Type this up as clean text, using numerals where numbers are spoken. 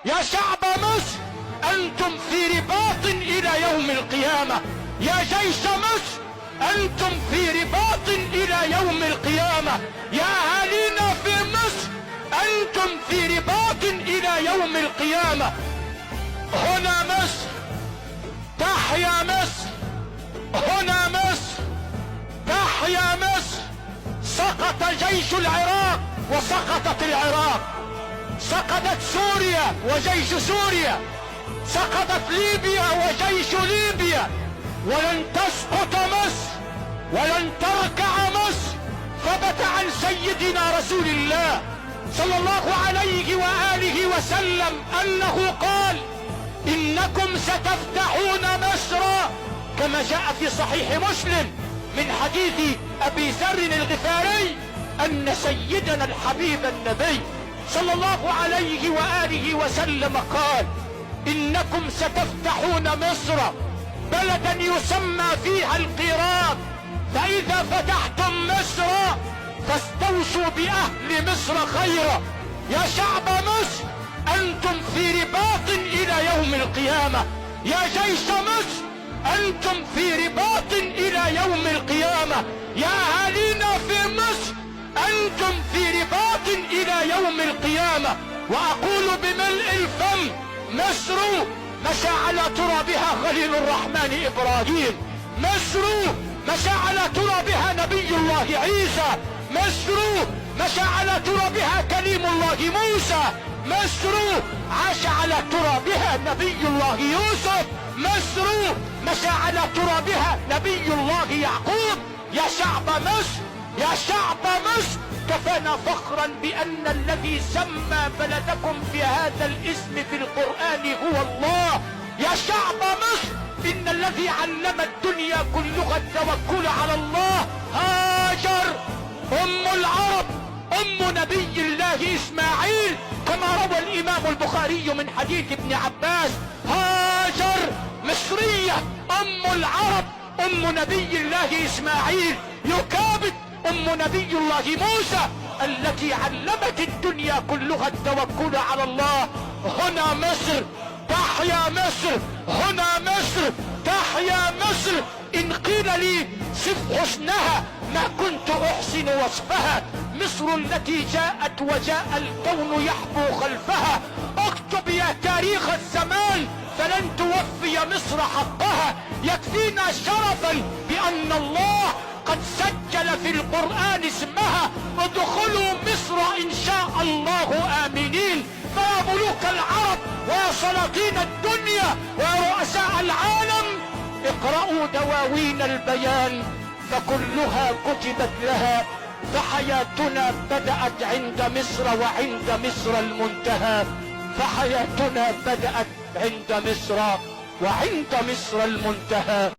يا شعب مصر أنتم في رباط إلى يوم القيامة. يا جيش مصر أنتم في رباط إلى يوم القيامة. يا أهالينا في مصر أنتم في رباط إلى يوم القيامة. هنا مصر، تحيا مصر، هنا مصر، تحيا مصر. سقط جيش العراق وسقطت العراق، سقطت سوريا وجيش سوريا، سقطت ليبيا وجيش ليبيا، ولن تسقط مصر ولن تركع مصر. ثبت عن سيدنا رسول الله صلى الله عليه وآله وسلم أنه قال: إنكم ستفتحون مصر، كما جاء في صحيح مسلم من حديث أبي ذر الغفاري أن سيدنا الحبيب النبي صلى الله عليه وآله وسلم قال: إنكم ستفتحون مصر بلدا يسمى فيها القيراط، فإذا فتحتم مصر فاستوصوا بأهل مصر خيرا. يا شعب مصر أنتم في رباط إلى يوم القيامة. يا جيش مصر أنتم في رباط إلى يوم القيامة. يا أهالينا في مصر أنتم في رباط إلى يوم القيامة. وأقول بملء الفم: مصر مشى على ترابها خليل الرحمن إبراهيم، مصر مشى على ترابها نبي الله عيسى، مصر مشى على ترابها كليم الله موسى، مصر عاش على ترابها نبي الله يوسف، مصر مشى على ترابها نبي الله يعقوب. يا شعب مصر، يا شعب مصر، كفانا فخرا بأن الذي سمى بلدكم بهذا الاسم في القرآن هو الله. يا شعب مصر، إن الذي علم الدنيا كلها التوكل على الله. هاجر أم العرب، أم نبي الله إسماعيل، كما روى الإمام البخاري من حديث ابن عباس: هاجر مصرية أم العرب، أم نبي الله إسماعيل. يكابد أم نبي الله موسى التي علمت الدنيا كلها التوكل على الله. هنا مصر، تحيا مصر، هنا مصر، تحيا مصر. إن قيل لي صف حسنها ما كنت أحسن وصفها. مصر التي جاءت وجاء الكون يحبو خلفها. اكتب يا تاريخ الزمان فلن توفي مصر حقها. يكفينا شرفا بأن الله قد سجل في القرآن اسمها: ادخلوا مصر إن شاء الله آمنين. فيا ملوك العرب ويا سلاطين الدنيا ويا رؤساء العالم، اقرأوا دواوين البيان فكلها كتبت لها. فحياتنا بدأت عند مصر وعند مصر المنتهى. فحياتنا بدأت عند مصر وعند مصر المنتهى.